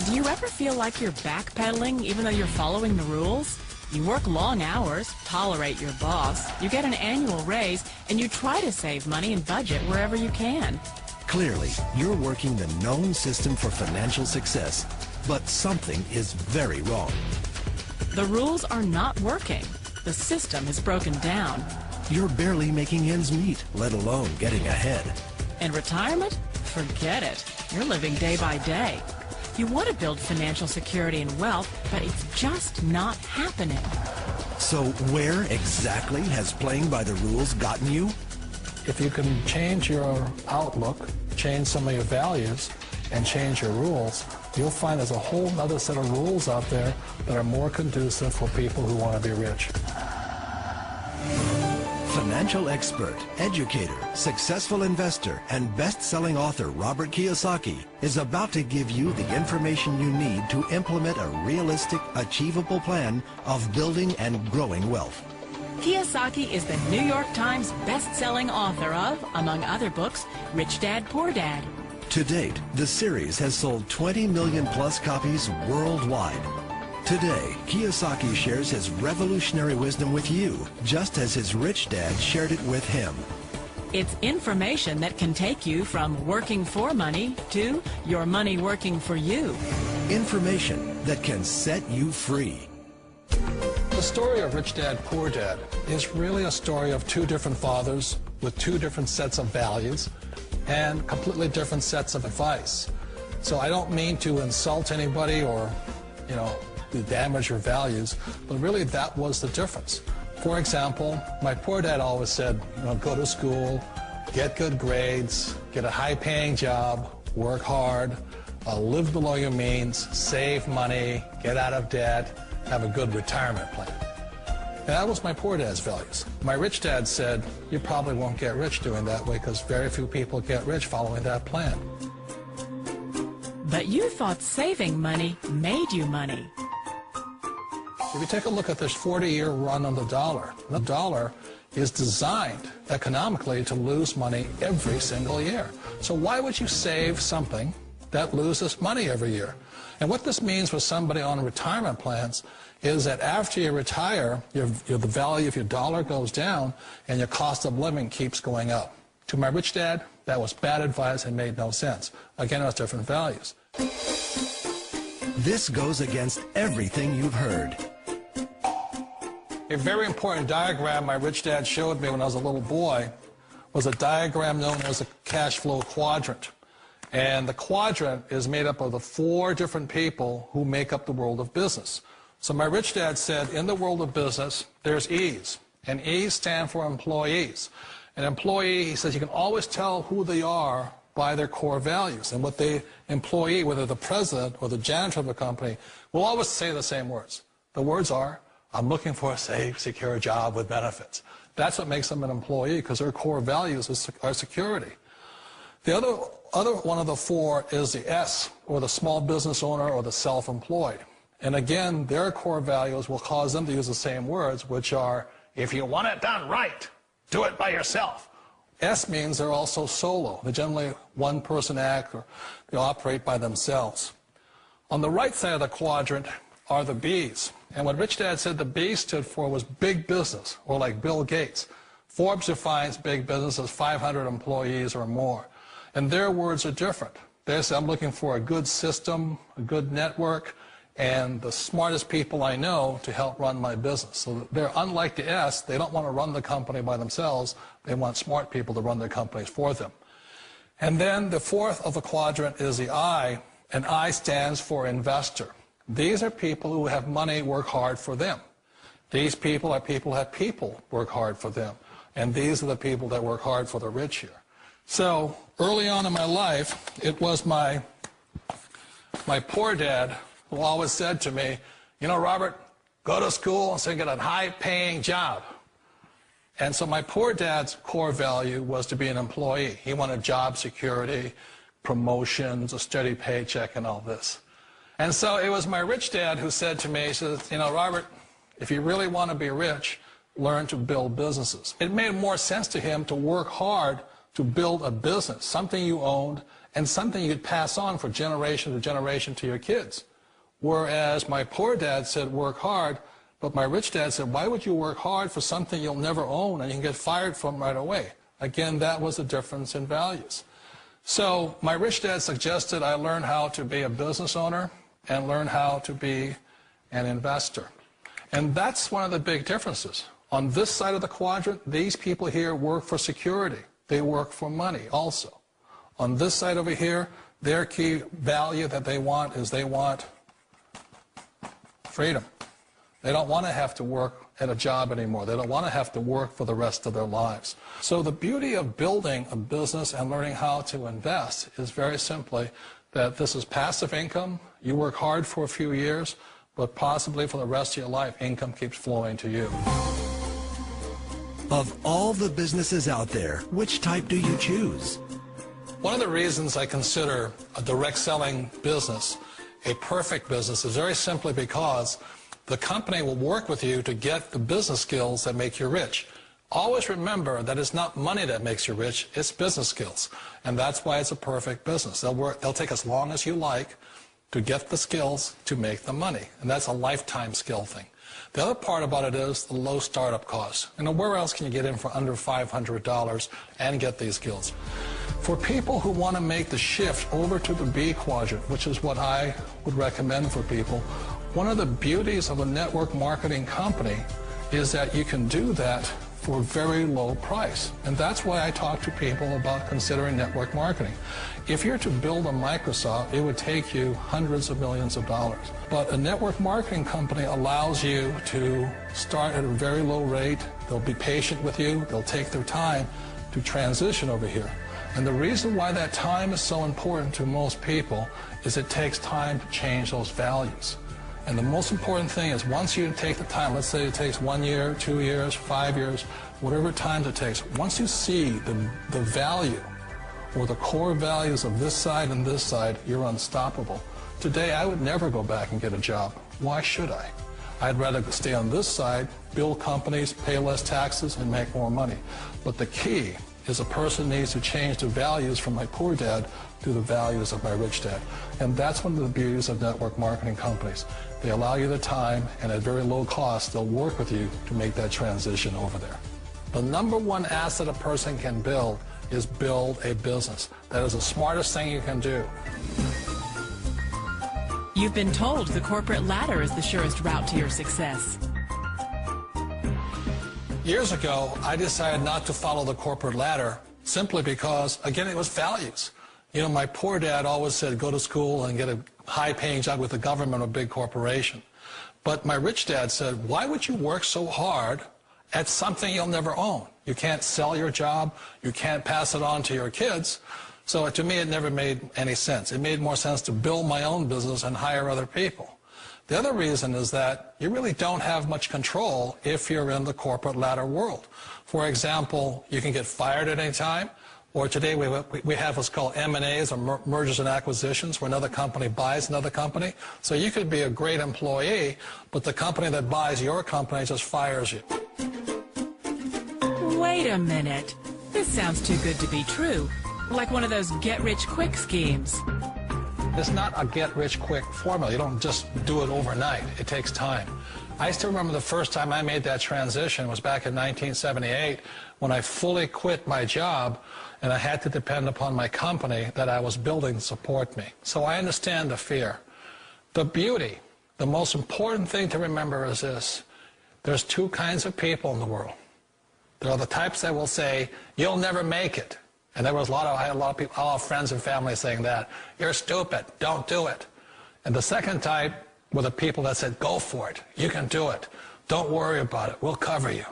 Do you ever feel like you're backpedaling even though you're following the rules? You work long hours, tolerate your boss, you get an annual raise, and you try to save money and budget wherever you can. Clearly, you're working the known system for financial success, but something is very wrong. The rules are not working. The system is broken down. You're barely making ends meet, let alone getting ahead. And retirement? Forget it. You're living day by day. You want to build financial security and wealth, but it's just not happening. So where exactly has playing by the rules gotten you? If you can change your outlook, change some of your values, and change your rules, you'll find there's a whole other set of rules out there that are more conducive for people who want to be rich. Financial expert, educator, successful investor, and best-selling author Robert Kiyosaki is about to give you the information you need to implement a realistic, achievable plan of building and growing wealth. Kiyosaki is the New York Times best-selling author of, among other books, Rich Dad, Poor Dad. To date, the series has sold 20 million plus copies worldwide. Today, Kiyosaki shares his revolutionary wisdom with you, just as his rich dad shared it with him. It's information that can take you from working for money to your money working for you. Information that can set you free. The story of Rich Dad, Poor Dad is really a story of two different fathers with two different sets of values and completely different sets of advice. So I don't mean to insult anybody or, to damage your values, but really that was the difference. For example, my poor dad always said, go to school, get good grades, get a high-paying job, work hard, live below your means, save money, get out of debt, have a good retirement plan. And that was my poor dad's values. My rich dad said, you probably won't get rich doing that way because very few people get rich following that plan. But you thought saving money made you money. If you take a look at this 40-year run on the dollar is designed economically to lose money every single year. So why would you save something that loses money every year? And what this means for somebody on retirement plans is that after you retire, the value of your dollar goes down and your cost of living keeps going up. To my rich dad, that was bad advice and made no sense. Again, it was different values. This goes against everything you've heard. A very important diagram my rich dad showed me when I was a little boy was a diagram known as a cash flow quadrant. And the quadrant is made up of the four different people who make up the world of business. So my rich dad said, in the world of business, there's E's. And E's stand for employees. An employee, he says, you can always tell who they are by their core values. And what the employee, whether the president or the janitor of the company, will always say the same words. The words are, I'm looking for a safe, secure job with benefits. That's what makes them an employee, because their core values are security. The other one of the four is the S, or the small business owner or the self-employed. And again, their core values will cause them to use the same words, which are, if you want it done right, do it by yourself. S means they're also solo. They're generally one-person act, or they operate by themselves. On the right side of the quadrant are the B's. And what Rich Dad said the B stood for was big business, or like Bill Gates. Forbes defines big business as 500 employees or more. And their words are different. They say, I'm looking for a good system, a good network, and the smartest people I know to help run my business. So they're unlike the S. They don't want to run the company by themselves. They want smart people to run their companies for them. And then the fourth of the quadrant is the I, and I stands for investor. These are people who have money work hard for them. These people are people who have people work hard for them. And these are the people that work hard for the rich here. So early on in my life, it was my poor dad who always said to me, Robert, go to school and get a high-paying job. And so my poor dad's core value was to be an employee. He wanted job security, promotions, a steady paycheck, and all this. And so it was my rich dad who said to me, he says, Robert, if you really want to be rich, learn to build businesses. It made more sense to him to work hard to build a business, something you owned, and something you'd pass on for generation to generation to your kids. Whereas my poor dad said, work hard, but my rich dad said, why would you work hard for something you'll never own and you can get fired from right away? Again, that was a difference in values. So my rich dad suggested I learn how to be a business owner and learn how to be an investor. And that's one of the big differences. On this side of the quadrant, these people here work for security. They work for money also. On this side over here, their key value that they want is they want freedom. They don't want to have to work at a job anymore. They don't want to have to work for the rest of their lives. So the beauty of building a business and learning how to invest is very simply that this is passive income. You work hard for a few years, but possibly for the rest of your life, income keeps flowing to you. Of all the businesses out there, which type do you choose? One of the reasons I consider a direct selling business a perfect business is very simply because the company will work with you to get the business skills that make you rich. Always remember that it's not money that makes you rich, it's business skills. And that's why it's a perfect business. They'll take as long as you like to get the skills to make the money. And that's a lifetime skill thing. The other part about it is the low startup cost. You know, where else can you get in for under $500 and get these skills? For people who want to make the shift over to the B quadrant, which is what I would recommend for people, one of the beauties of a network marketing company is that you can do that for a very low price. And that's why I talk to people about considering network marketing. If you're to build a Microsoft, it would take you hundreds of millions of dollars. But a network marketing company allows you to start at a very low rate. They'll be patient with you. They'll take their time to transition over here. And the reason why that time is so important to most people is it takes time to change those values. And the most important thing is once you take the time, let's say it takes 1 year, 2 years, 5 years, whatever time it takes, once you see the value or the core values of this side and this side, you're unstoppable. Today, I would never go back and get a job. Why should I? I'd rather stay on this side, build companies, pay less taxes, and make more money. But the key is a person needs to change the values from my poor dad to the values of my rich dad. And that's one of the beauties of network marketing companies. They allow you the time, and at very low cost, they'll work with you to make that transition over there. The number one asset a person can build is build a business. That is the smartest thing you can do. You've been told the corporate ladder is the surest route to your success. Years ago, I decided not to follow the corporate ladder simply because, again, it was values. You know, my poor dad always said, go to school and get a high-paying job with the government or a big corporation. But my rich dad said, why would you work so hard at something you'll never own? You can't sell your job. You can't pass it on to your kids. So to me, it never made any sense. It made more sense to build my own business and hire other people. The other reason is that you really don't have much control if you're in the corporate ladder world. For example, you can get fired at any time, or today we have what's called M&As, or mergers and acquisitions, where another company buys another company. So you could be a great employee, but the company that buys your company just fires you. Wait a minute. This sounds too good to be true. Like one of those get-rich-quick schemes. It's not a get-rich-quick formula. You don't just do it overnight. It takes time. I still remember the first time I made that transition was back in 1978 when I fully quit my job and I had to depend upon my company that I was building to support me. So I understand the fear. The beauty, the most important thing to remember is this. There's two kinds of people in the world. There are the types that will say, you'll never make it. And there was I had a lot of people, a lot of friends and family saying that. You're stupid. Don't do it. And the second type were the people that said, go for it. You can do it. Don't worry about it. We'll cover you.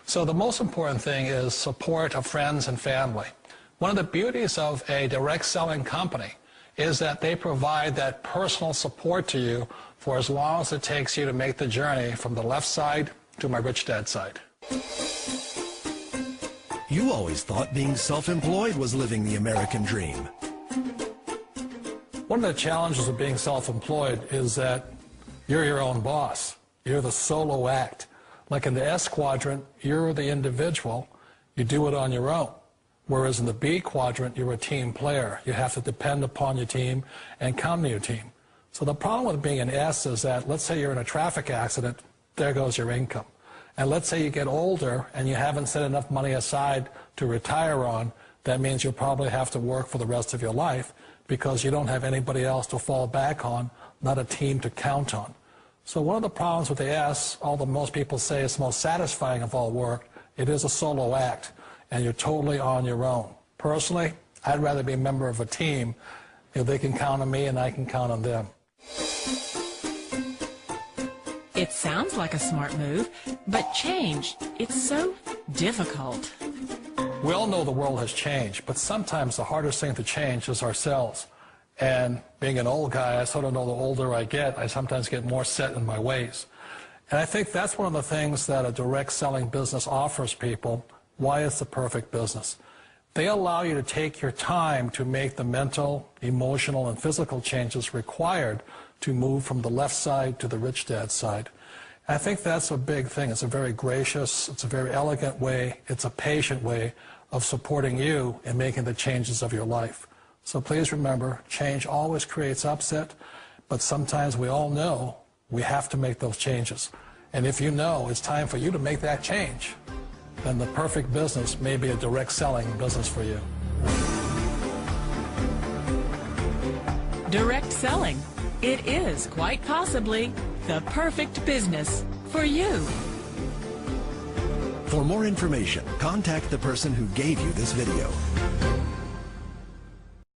So the most important thing is support of friends and family. One of the beauties of a direct selling company is that they provide that personal support to you for as long as it takes you to make the journey from the left side to my rich dad side. You always thought being self-employed was living the American dream. One of the challenges of being self-employed is that you're your own boss. You're the solo act. Like in the S quadrant, you're the individual. You do it on your own. Whereas in the B quadrant, you're a team player. You have to depend upon your team and count on your team. So the problem with being an S is that, let's say you're in a traffic accident, there goes your income. And let's say you get older and you haven't set enough money aside to retire on, that means you'll probably have to work for the rest of your life because you don't have anybody else to fall back on, not a team to count on. So one of the problems with the S, although most people say it's the most satisfying of all work, it is a solo act, and you're totally on your own. Personally, I'd rather be a member of a team if they can count on me and I can count on them. It sounds like a smart move, but change, it's so difficult. We all know the world has changed, but sometimes the hardest thing to change is ourselves. And being an old guy, I sort of know the older I get, I sometimes get more set in my ways. And I think that's one of the things that a direct selling business offers people, why it's the perfect business. They allow you to take your time to make the mental, emotional, and physical changes required to move from the left side to the rich dad side. And I think that's a big thing. It's a very gracious, it's a very elegant way, it's a patient way of supporting you in making the changes of your life. So please remember, change always creates upset, but sometimes we all know we have to make those changes. And if you know it's time for you to make that change, then the perfect business may be a direct selling business for you. Direct selling. It is quite possibly the perfect business for you. For more information, contact the person who gave you this video.